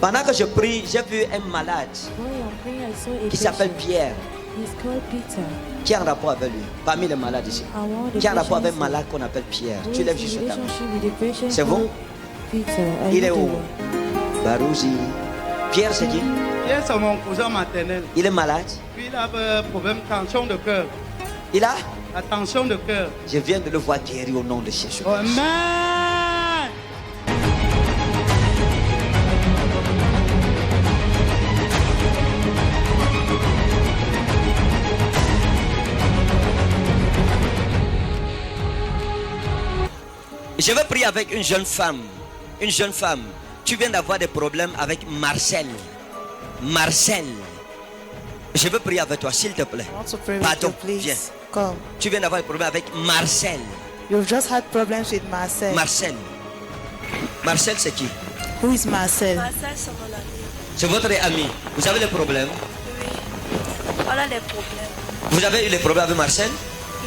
Pendant que je prie, j'ai vu un malade qui s'appelle Pierre, qui a un rapport avec lui, parmi les malades ici, qui a un rapport avec un malade qu'on appelle Pierre. Tu lèves juste ta main. C'est vous? Il est où? Barouzi. Pierre, c'est qui? Pierre, c'est mon cousin maternel. Il est malade? Puis il a un problème de tension de cœur. Il a? La tension de cœur. Je viens de le voir guéri au nom de Jésus. Amen. Je veux prier avec une jeune femme. Une jeune femme. Tu viens d'avoir des problèmes avec Marcel. Marcel. Je veux prier avec toi, s'il te plaît. Pardon, viens. Come. Tu viens d'avoir des problèmes avec Marcel. You've just had problems with Marcel. Marcel. Marcel, c'est qui? Who is Marcel? Marcel, c'est mon ami. C'est votre ami. Vous avez des problèmes? Oui. Voilà les problèmes. Vous avez eu des problèmes avec Marcel?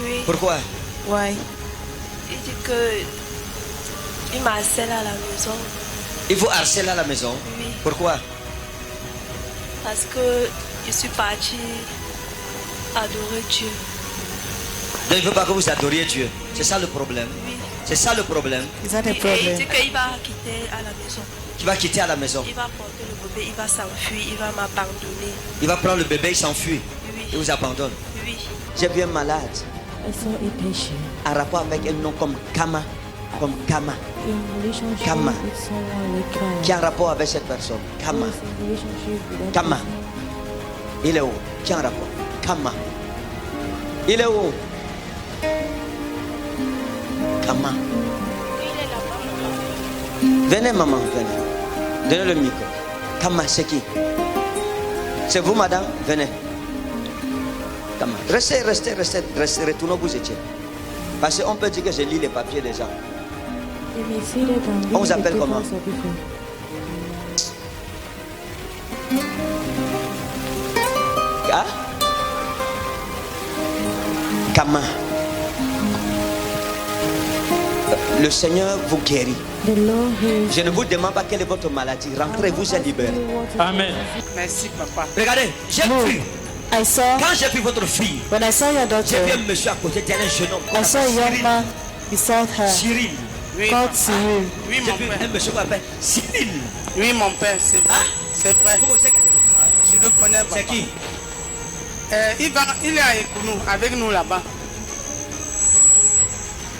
Oui. Pourquoi? Why? Il dit que il m'harcèle à la maison. Il faut harceler à la maison? Oui. Pourquoi? Parce que je suis partie adorer Dieu. Donc il ne veut pas que vous adoriez Dieu. C'est ça le problème. Oui. C'est ça le problème. Is that a Et il problem? dit qu'il va quitter à la maison. Tu vas quitter à la maison. Il va porter le bébé, il va s'enfuir, il va m'abandonner. Il va prendre le bébé, il s'enfuit. Oui. Il vous abandonne. Oui. J'ai vu un malade en rapport avec un nom comme Kama. Comme Kama. Kama. Qui a un rapport avec cette personne. Kama. Kama. Il est où? Qui a un rapport? Kama. Il est où? Kama. Venez maman, venez. Donnez le micro. Kama, c'est qui? C'est vous madame? Venez. Kama. Restez, retournez où vous étiez. Parce qu'on peut dire que je lis les papiers des gens. On vous appelle comment? Ah? Kama. Le Seigneur vous guérit. Je ne vous demande pas quelle est votre maladie. Rentrez, vous êtes libérés. Amen. Merci, papa. Regardez, j'ai vu. I saw, Quand j'ai vu votre fille, when I saw your j'ai daughter, vu un monsieur à côté d'elle, un jeune homme. qu'on I saw a appelle young Cyril. man beside her Cyril. Oui, called papa. Cyril. Oui, J'ai mon vu père. un monsieur qu'on appelle Cyril. Oui, mon père, c'est vrai. C'est vrai. Vous connaissez quelqu'un comme ça? Je le connais, papa. C'est qui? Il est à Ekounou, avec nous là-bas.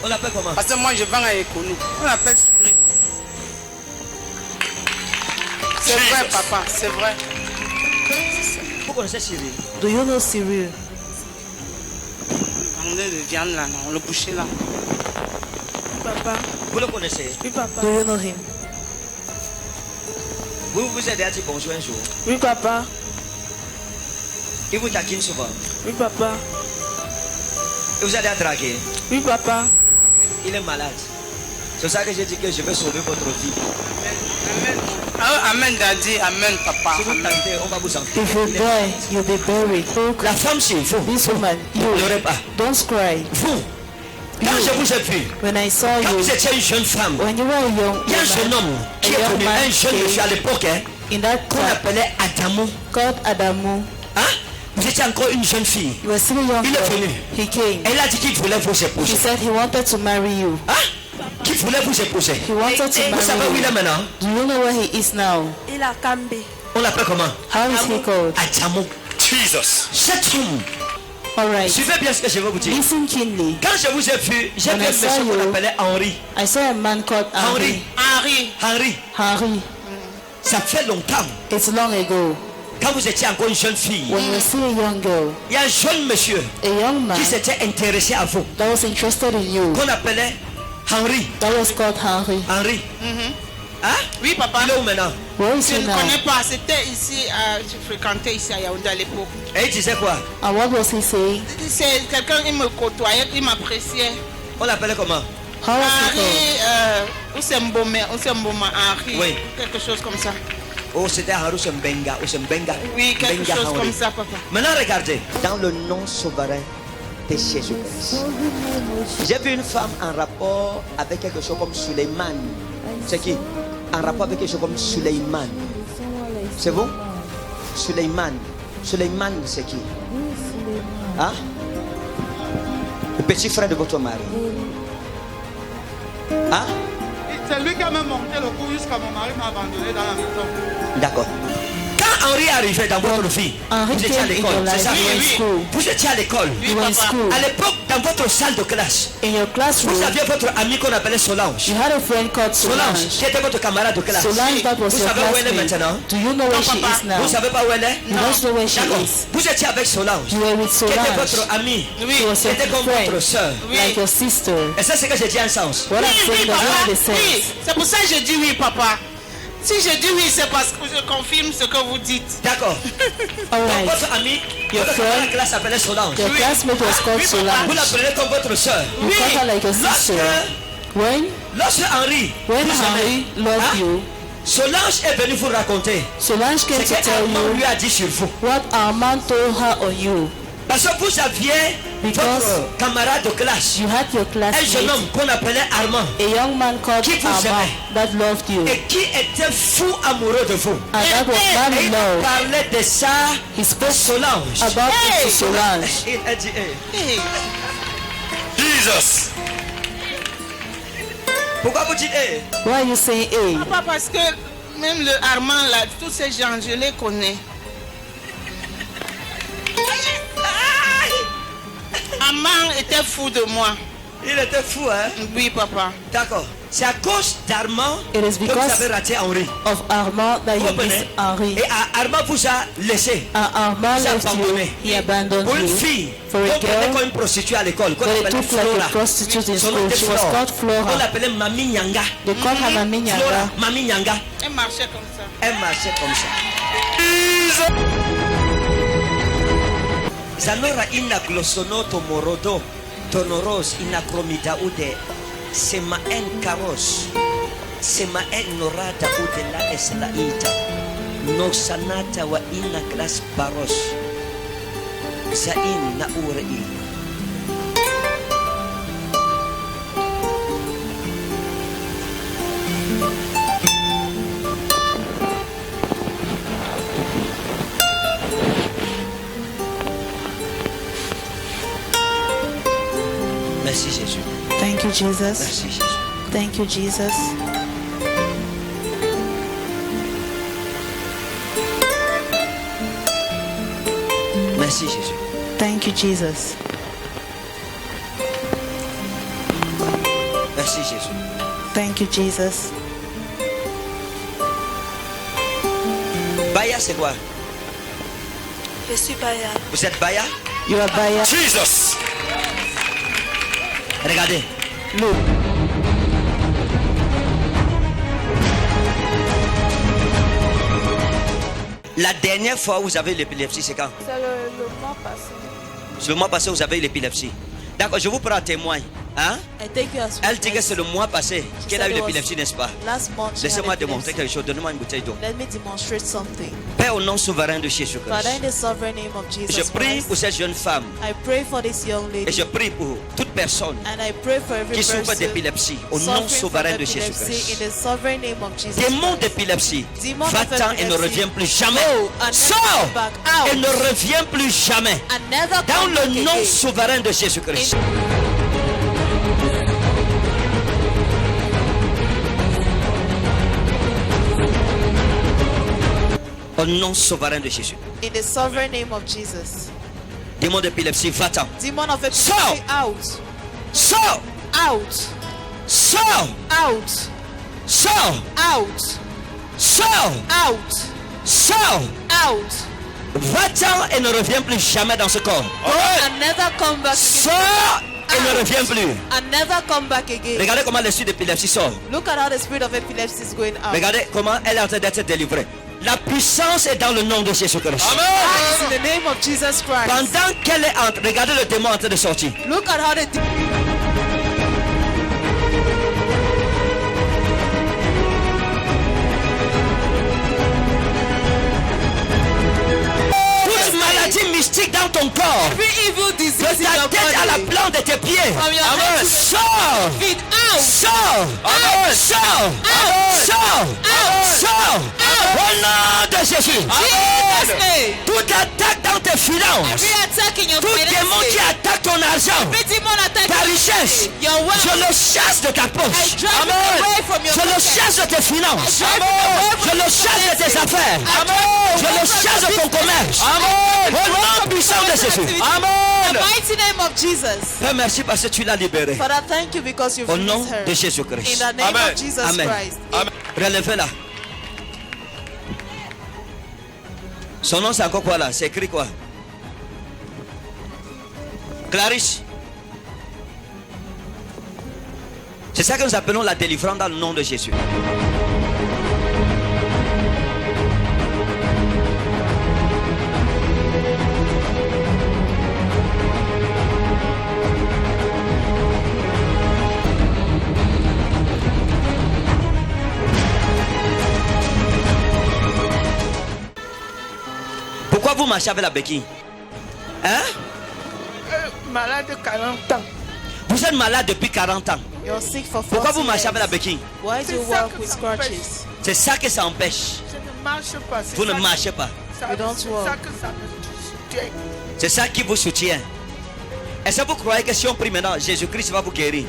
On l'appelle comment? Parce que moi, je vends à Ekounou. On l'appelle Cyril. C'est vrai, papa, c'est vrai. Vous connaissez Cyril? Do you know Cyril? On vendait de viande là, non, le boucher là. Papa. Vous le connaissez? Oui, papa. Do you know him? Vous vous êtes déjà dit bonjour un jour. Oui, papa. Il vous taquine souvent. Oui, papa. Il vous a déjà dragué. Oui, papa. Il est malade. C'est ça que j'ai dit que je vais sauver votre vie. Amen. Ah, amen, daddy. Amen, papa. Si vous Amen. tentez, on va vous enterrer. If you die, you'll be buried. La femme, c'est vous. This woman, Ne you, pleurez pas. don't cry. Vous, quand je vous ai vu, When I saw quand you, vous étiez une jeune femme, when you were a young il y a un jeune woman, homme qui est young venu, man un jeune monsieur à l'époque, hein, in that qu'on time appelait Adamo. called Adamu, Hein? Vous étiez encore une jeune fille. you were still a young Il est girl. venu. He came. Elle a dit qu'il voulait vous He épouser. said he wanted to marry you. Hein? Qu'il voulait vous épouser. He wanted to Vous savez où marry il est you. maintenant? Do you know where he is now? Il a cambé. On l'appelle comment? How is he called? Adamo. Jesus. Cet homme. All right. Suivez bien ce que je vais vous dire. Listen keenly. Quand je vous ai vu, j'ai When vu I un saw monsieur qu'on you, appelait Henri. I saw a man called Henri. Henry. Henri. Henri. Henry. Ça fait longtemps. It's long ago Quand vous étiez encore une jeune fille, when you were still a young girl, il y a un jeune monsieur a young man qui s'était intéressé à vous, that was interested in you. qu'on appelait Henri. That was called Henry. Henri. Hein? Oui, papa. Il est où maintenant? Where is Je he ne now? connais pas. C'était ici, je fréquentais ici à Yaoundé à l'époque. Et il disait quoi? And what was he saying? C'est quelqu'un qui me côtoyait, qui m'appréciait. On l'appelait comment? How was he called? Henri, Oussemboma, Henri, Oui. quelque chose comme ça. Oh, c'était Henri Sembenga. Oui, quelque Benga chose Henri. comme ça, papa. Maintenant, regardez. Dans le nom souverain de Jésus-Christ. J'ai vu une femme en rapport avec quelque chose comme Suleiman. C'est qui? En rapport avec quelque chose comme Suleiman. C'est vous? Suleiman. Suleiman, c'est qui? Hein? Le petit frère de votre mari. Hein? C'est lui qui a même monté le coup jusqu'à mon mari m'a abandonné dans la maison. D'accord. Quand Henri est arrivé dans votre vie, vous étiez à l'école, c'est ça? Vous étiez à l'école. À l'époque, dans votre salle de classe, In your classroom, vous aviez votre ami qu'on appelait Solange. you had a friend called Solange, Solange. qui était votre camarade de classe. Solange, that was Vous your savez où elle est classmate. maintenant? Do you know where she is now? Vous savez pas où elle est? You don't know where she D'accord. is. Vous étiez avec Solange, You were with qui était Solange. votre ami, She was qui your était comme friend, votre soeur. like your sister. Et ça, c'est que j'ai dit un sens. What I'm saying does not make Oui, sense. c'est pour ça que je dis oui, papa. Si je dis oui, c'est parce que je confirme ce que vous dites. D'accord. All Donc, right. votre ami, Your votre friend, camarade de classe s'appelait Solange. Your classmate was called Vous Solange. l'appelez comme votre soeur. You call her like your sister. Lorsque Henri When vous aimait, Henry loved hein, you, Solange est venue vous raconter Solange came ce to tell qu'Armand lui you a dit sur vous. what Armand told her on you. Parce que vous aviez Because votre camarade de classe, you had your un jeune classmate, homme qu'on appelait Armand, a young man called Qui vous Armand aimait. that loved you. et qui était fou amoureux de vous. And that was man Et in il love. parlait de ça He à spoke Solange. about it to Solange. Il a dit, hey. Jesus. Pourquoi vous dites, hey? Why are you saying hey? Papa, parce que même le Armand, là, tous ces gens, je les connais. Armand était fou de moi. Il était fou, hein? Oui, papa. D'accord. C'est à cause d'Armand It is que vous because avez raté Henri. of Armand that Vous you comprenez? missed Henri. Et Armand vous a laissé. And Armand Vous a left you. abandonné. He abandoned Pour une you. fille, For a on prenait girl, comme une prostituée à l'école, qu'on but they appelait took like a Flora. prostitute in Son nom school. était She was Flora. called On Flora. l'appelait Mami Nyanga. They called her Mami Flora, Nyanga. Mami Nyanga. Elle marchait comme ça. Elle marchait comme ça. Zanora ina glosono tomorodo tonoros ina kromida ude sema en karos sema en norada ude la eslaita no sanata wa ina klas baros zain na urei. Merci Jésus. Thank you, Jesus. Merci Jésus. Thank you, Jesus. Merci Jésus. Thank you, Jesus. Merci Jésus. Thank you, Jesus. Baya, c'est quoi? Je suis Baya. Vous êtes Baya? You are Baya. Jesus. Regardez. Look. La dernière fois où vous avez l'épilepsie, c'est quand? C'est le mois passé. Le mois passé, vous avez eu l'épilepsie. D'accord, je vous prends témoin. Hein? I take you as Elle dit que c'est le mois passé qu'elle a eu said it was l'épilepsie, n'est-ce pas? last month. she had Laissez-moi epilepsy. démontrer quelque chose. Donnez-moi une bouteille d'eau. Let me demonstrate something. Père, au nom souverain de Jésus-Christ, Father, in the sovereign name of je Jesus prie Christ, pour cette jeune femme I pray for this young et lady je prie pour toute personne and I pray for every qui souffre person d'épilepsie au nom suffering from souverain de epilepsy Jésus-Christ. in the sovereign name of Jesus Démon Christ. d'épilepsie, Demon of va-t'en et ne epilepsy, reviens plus jamais. go and never Sors come back out. et ne reviens plus jamais. And never Dans come back le nom again. souverain de Jésus-Christ. Au nom souverain de Jésus. In the sovereign name of Jesus. Démon d'épilepsie, va-t'en. Demon of epilepsy, Sors. out. Sors! Out. Sors! Out. Sors! Out. Sors! Out. Sors! Out. Va-t'en et ne reviens plus jamais dans ce corps. And never come back again. Sors et ne reviens plus. And never come back again. Regardez comment l'esprit d'épilepsie sort. Look at how the spirit of epilepsy is going out. Regardez comment elle est en train d'être délivrée. La puissance est dans le nom de Jésus-Christ. It's in the name of Jesus Christ. Pendant qu'elle est en train, regardez le démon en train de sortir. Look at how the Toute maladie mystique dans ton corps every evil disease de in ta your tête à la body. plante de tes pieds. From your head to the Sors. feet. Out. Sors. Amen. Sors. Sors. Sors. Au nom de Jésus. Jesus' name. Toute attaque dans tes finances. Every attack in your Tout démon qui finances. attaque ton argent. Every demon attack Ta richesse. your wealth. Je le chasse de ta I poche. drive it away from your Je le pocket. chasse de tes finances. I drive it away from Je le your chasse de tes finances. affaires. I drive it Je away le from chasse de your ton business. commerce. Amen. Au nom puissant de Jésus. In the mighty name of Jesus. Père, merci parce que tu l'as libéré. Father, thank you because you've Au nom released her. de In Jésus-Christ. the name of Jesus Amen. Christ. Relevez-la. Son nom c'est encore quoi là? C'est écrit quoi? Clarisse. C'est ça que nous appelons la délivrance dans le nom de Jésus. Pourquoi vous marchez avec la béquille? Hein? Malade de 40 ans. Vous êtes malade depuis 40 ans. You're sick for 40 Pourquoi vous marchez years. avec la béquille? Why do you C'est ça walk que with ça empêche. scratches? C'est ça que ça empêche. Je ne marche pas. Vous ne marchez pas. You don't C'est walk. ça que ça me soutient. C'est ça qui vous soutient. Est-ce que vous croyez que si on prie maintenant, Jésus-Christ va vous guérir?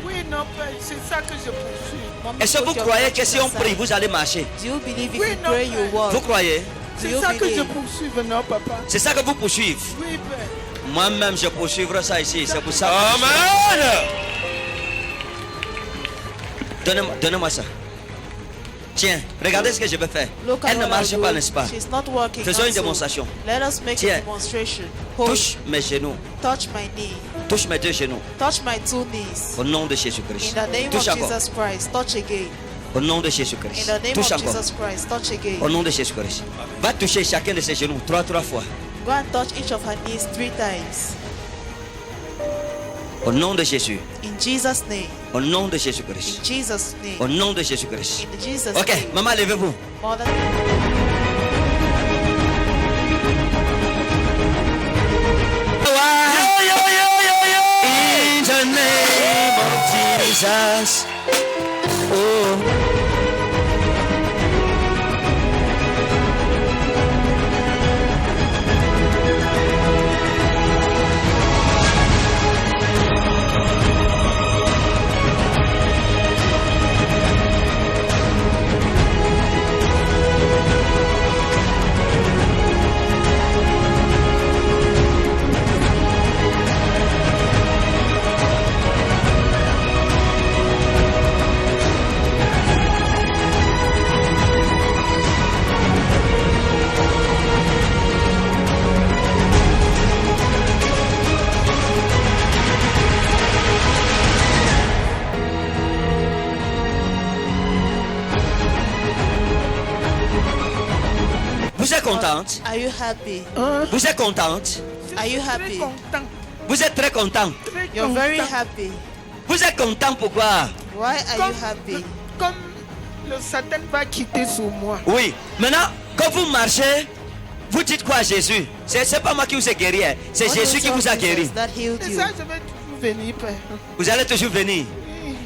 Oui, non, Père, c'est ça que je poursuis. Mommy, Est-ce que vous put your croyez que hands si on aside. prie, vous allez marcher? Do you believe if Oui, you non, pray, you Père. walk? Vous croyez? Do C'est you ça que je believe? poursuis maintenant, papa. C'est ça que vous poursuivez. Oui, Père. Moi-même, je poursuivrai ça ici. C'est pour ça. Amen. Donnez-moi ça. Tiens, regardez ce que je vais faire. Look at Elle ne what marche I'm pas, doing. n'est-ce pas? She's not walking. Faisons une also. démonstration. Let us make Tiens. a demonstration. Hold. Touche mes genoux. Touch my knee. Touche mes deux genoux. Touch my two knees. Au nom de In Jésus-Christ. the name of Touche encore. Jesus Christ. Touch again. Au nom de In Jésus-Christ. the name Touche of encore. Jesus Christ. Touch again. Au nom de Jésus-Christ. Va toucher chacun de ses genoux trois fois. Go and touch each of her knees 3 times. Au nom de Jésus. In Jesus' name. Au nom de In Jésus-Christ. Jesus' Au name. nom de Jésus-Christ. In Jesus' Ok, name. maman, levez-vous. Mother. In the name of Jesus. Oh. Vous êtes contente? Are you happy? Vous êtes contente? Are you Très happy? content. Vous êtes très content? Très You're very content. happy. Vous êtes content pourquoi? Why are you happy? Comme le Satan va quitter sur moi. Oui. Maintenant, quand vous marchez, vous dites quoi à Jésus? C'est pas moi qui vous ai guéri, hein. C'est What do you Jésus qui tell vous a Jesus guéri. That healed Et you. ça, je vais toujours venir, Père. Vous allez toujours venir.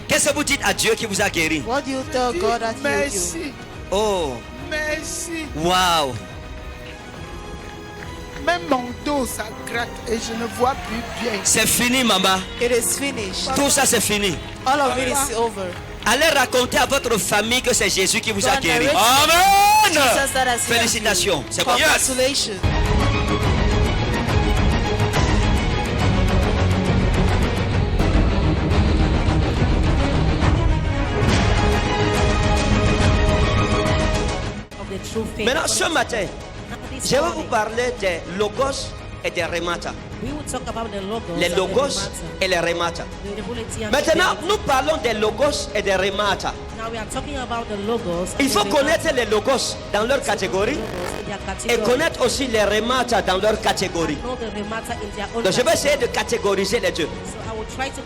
Qu'est-ce que vous dites à Dieu qui vous a guéri? What do you tell God that healed you? Merci. Oh, Merci. wow. Même mon dos, ça gratte et je ne vois plus bien. C'est fini, maman. It is finished. Tout ça, c'est fini. All of it is over. Allez raconter à votre famille que c'est Jésus qui vous a God guéri. narrates Amen. Jesus that has healed you. Félicitations. C'est bon. Congratulations. Maintenant, ce matin, je vais vous parler des logos et des remata. Les logos et les remata. Maintenant, nous parlons des logos et des remata. Il faut connaître les logos dans leur catégorie et connaître aussi les remata dans leur catégorie. Donc, je vais essayer de catégoriser les deux.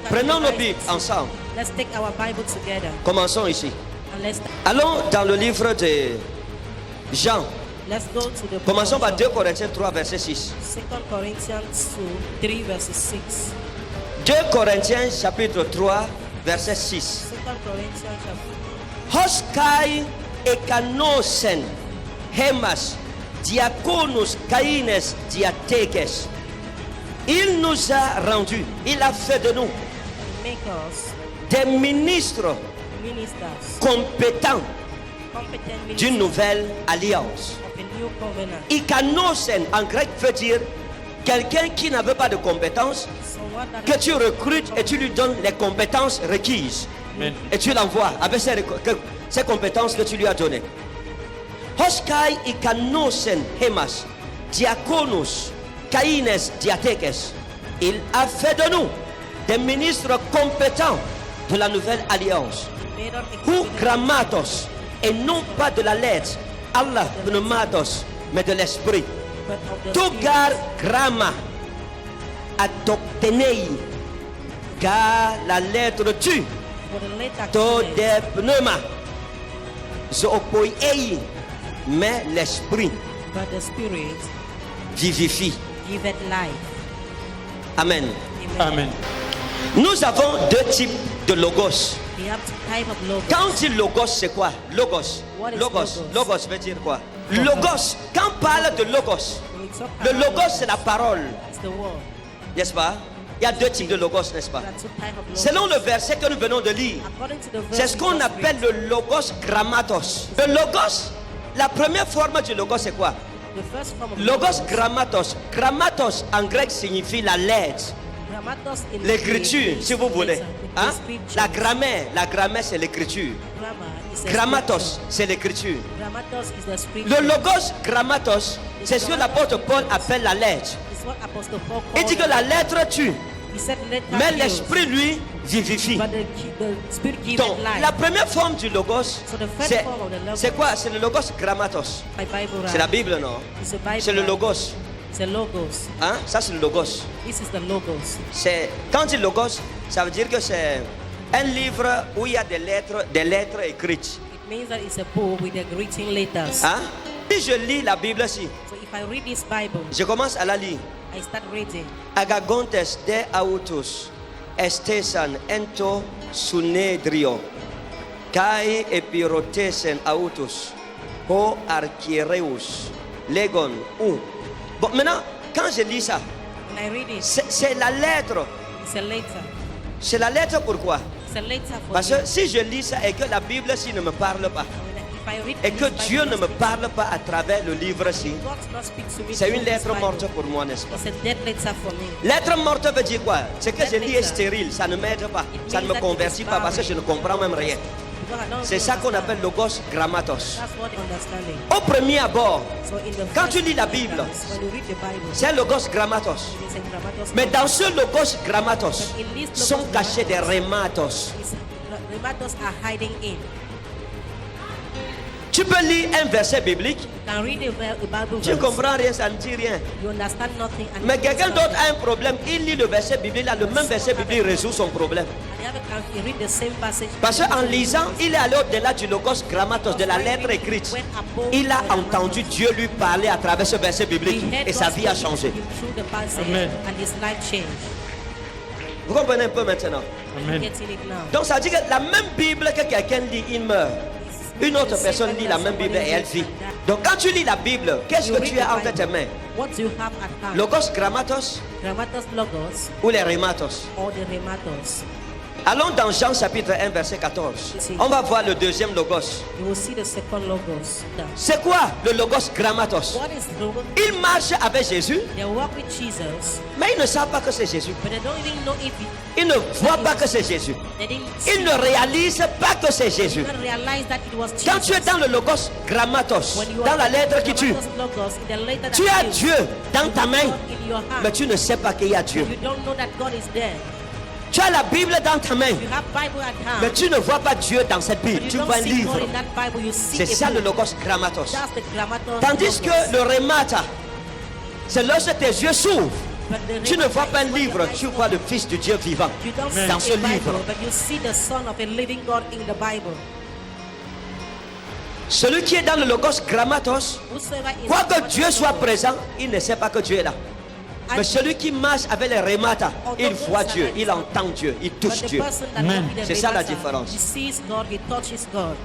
Prenons nos Bibles ensemble. Commençons ici. Allons dans le livre de Jean, Let's go to the book Commençons of par John. 2 Corinthiens 3, verset 6. 2 Corinthians 3 verses 6. 2 Corinthiens chapitre 3, verset 6. 2 Corinthians chapter Hoskai ekanosen hemas diakonos kaines diatekes. Il nous a rendus, il a fait de nous make us des ministres ministers, compétents competent d'une ministers nouvelle alliance. of a new covenant. Ikanosen en grec veut dire quelqu'un qui n'avait pas de compétences, Someone that que tu recrutes et tu lui donnes les compétences requises. Et tu l'envoies avec ces compétences que tu lui as données. Hoskai ikanosen hemas diakonos kaines diatekes. Il a fait de nous des ministres compétents de la nouvelle alliance. made us a Ou covenant, grammatos, et non pas de la lettre, Allah pneumatos, mais de l'esprit. but of the Togar Spirit. gramma adoptenei, car la lettre tu, For the letter to killeth, de pneuma, zoopoiei, mais l'esprit but the Spirit vivifie. giveth life. Amen. Amen. Nous avons deux types de logos. We have type of logos. Quand on dit logos, c'est quoi? Logos. What is Logos. logos? Logos veut dire quoi? Logos. Quand on parle de logos, When we talk le about logos c'est la parole, it's the word. n'est-ce pas? Il y a deux types de logos, n'est-ce pas? There are two type of logos. Selon le verset que nous venons de lire, According to the verse c'est ce we qu'on just appelle read, le logos grammatos. Le logos, la première forme du logos c'est quoi? the first form of Logos grammatos. Grammatos en grec signifie la lettre, Grammatos in l'écriture, Greek si vous is voulez. letter. It Hein? is scripture. La grammaire c'est l'écriture. Grammar is a Grammatos, scripture. c'est l'écriture. Grammatos is the scripture. Le logos grammatos, c'est ce que l'apôtre Paul appelle la lettre. It's what Apostle Paul Il called dit que la lettre tue, He said letter mais kills, l'esprit lui vivifie. but the spirit gives Donc, life. la première forme du logos, So the first c'est form of the logos, c'est quoi? C'est le logos grammatos. My Bible C'est la right? Bible, non? It's a Bible C'est le right? logos. It's a logos. Hein? Ça, c'est le logos. This is the logos. C'est, quand on dit logos, ça veut dire que c'est un livre où il y a des lettres écrites. It means that it's a book with the written letters. Hein? Si je lis la Bible ici, So if I read this Bible, je commence à la lire. I start reading. Agagontes de autos, estesan ento sunedrio, kai epirotesen autos, ho archireus, legon ou. Bon, maintenant, quand je lis ça, When I read it, c'est la lettre. it's a letter. C'est la lettre pourquoi? It's a letter for Parce me. que si je lis ça et que la Bible ici ne me parle pas, If I read et que this Dieu Bible, ne me parle pas à travers le livre ici, God not speak to me c'est through une this lettre Bible. morte pour moi, n'est-ce pas? It's a dead letter for me. Lettre morte veut dire quoi? C'est que je lis est stérile, ça ne m'aide pas, ça ne me convertit pas parce que je ne comprends même rien. Because I don't C'est ça qu'on appelle logos grammatos. That's what understanding. Au premier abord, So in the quand first tu lis la Bible, instance, when you read the Bible, c'est un logos grammatos. it is a grammatos. Mais dans ce logos grammatos, But in this logos sont cachés des grammatos, rematos. the matters are hiding in. Tu peux lire un verset biblique, You can read a Bible tu ne verse. comprends rien, ça ne dit rien. You understand nothing. And Mais you quelqu'un understand d'autre a un problème, il lit le verset biblique, là, le même verset biblique résout son problème. And the other can you read the same passage. Parce qu'en lisant, il est allé au-delà du logos grammatos, de la lettre écrite. Il a entendu Dieu lui parler à travers ce verset biblique He heard et sa God vie a speaking to changé. him through the passage, Amen. and his life changed. Vous comprenez un peu maintenant? Amen. Getting it now. Donc ça dit que la même Bible que quelqu'un lit, il meurt. Une autre personne lit la même Bible et elle vit. Donc quand tu lis la Bible, qu'est-ce You que read tu the as entre Bible. tes mains? What do you have at hand? Logos grammatos Grammatos logos ou les rematos? or the rematos? Allons dans Jean chapitre 1 verset 14. On va voir le deuxième logos. You will see the second logos. Now, C'est quoi le logos grammatos? what is logos? Ils marchent avec Jésus, They walk with Jesus, mais ils ne savent pas que c'est Jésus. but they don't even know if Ils ne voient pas que c'est Jésus. they didn't Ils ne réalisent pas que c'est Jésus. even realize that it was Jesus. Quand tu es dans le logos grammatos, When you dans are la lettre qui tue, Grammatos logos, in the letter that tu as kills, Dieu dans ta main, in your hand, mais tu ne sais pas qu'il y a Dieu. you don't know that God is there. Tu as la Bible dans ta main, You have Bible at hand, mais tu ne vois pas Dieu dans cette Bible. but Tu you vois un don't see livre. God in that Bible. You see C'est a ça le book. logos grammatos. That's the grammatos Tandis que logos. le remata, c'est lorsque tes yeux s'ouvrent. But the Tu ne remata vois pas un is when livre, your eyes tu open. vois le Fils du Dieu vivant You don't dans see ce a Bible, livre. but you see the Son of a living God in the Bible. Celui qui est dans le logos grammatos, Whosoever is quoi que not Dieu in soit the présent, il ne sait pas que Dieu est là. Mais celui qui marche avec les remata, il voit Dieu, il entend Dieu, il But touche the Dieu. person that walks in the C'est ça la river, différence. He sees God, he touches God.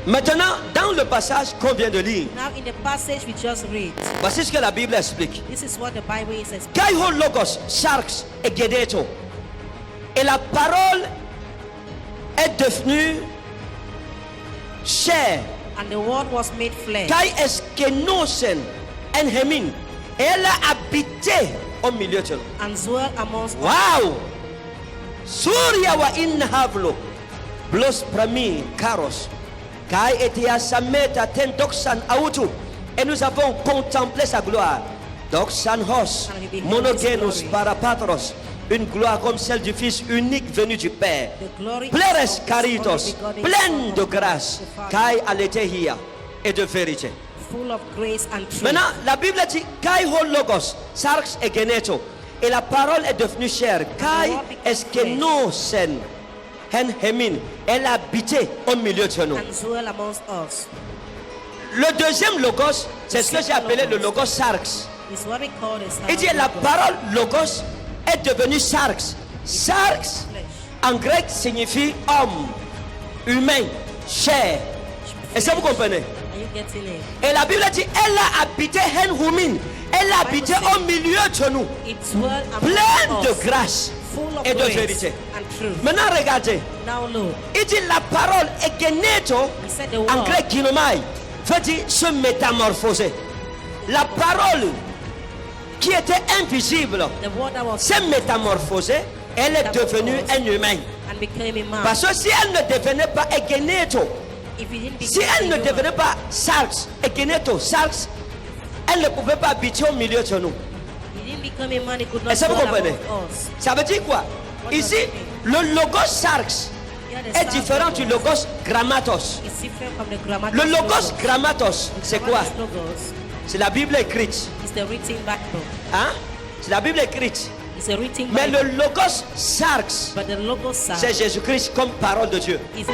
Maintenant, dans le passage qu'on vient de lire, Now in the passage we just read, voici ce que la Bible explique. this is what the Bible is explaining. Kaiho logos, sarx et gedeto. Et la parole est devenue chair. And the word was made flesh. Kai eskenosen en hemin. Et elle a habité au milieu de nous. And dwelt amongst us. Wow! Surya wa inhavlo. Blos prami karos. Kai etia sameta ten doxan autu. Et nous avons contemplé sa gloire. Doxan hos. Monogenus parapatros. Une gloire comme celle du Fils unique venu du Père. Pleres caritos. Pleine de grâce. Kai aletheia. Et de vérité. Full of grace and truth. Maintenant, la Bible dit Kai ho logos, sarx et geneto. Et la parole est devenue chair. Kai eskenosen hen hemin. Elle a habité au milieu de nous. And dwelt amongst us. Le deuxième logos, c'est ce que j'ai appelé le logos sarx. Is what we call the Il dit la parole logos est devenue sarx. Sarx en grec signifie homme, humain, chair. Est-ce que vous comprenez? Are you getting it? Et la Bible dit elle a habité hen humin. Elle a habité au milieu de nous. It dwelt Pleine amongst de us. grâce Full of et de grace vérité. and truth. Maintenant regardez. Now look. Il dit la parole est geneto He said the en word. grec ginomai veut dire se métamorphoser. La parole qui était invisible The word that was s'est métamorphosée. Elle est devenue un humain. and became a man. Parce que si elle ne devenait pas geneto, If he didn't si become elle a ne human, devenait pas sarx et geneto, sarx, elle ne pouvait pas habiter au milieu de nous. he didn't become a man, he could not Est-ce que vous dwell comprenez? among us. Ça veut dire quoi? Ici, le logos sarx Here the est sound différent of du God logos grammatos. is different from the grammatic Le logos grammatos, c'est quoi? Logos C'est la Bible écrite. is the written Bible. Hein? C'est la Bible écrite. It's a written Mais Bible. le logos sarx, But the logos c'est Jésus-Christ comme parole de Dieu. is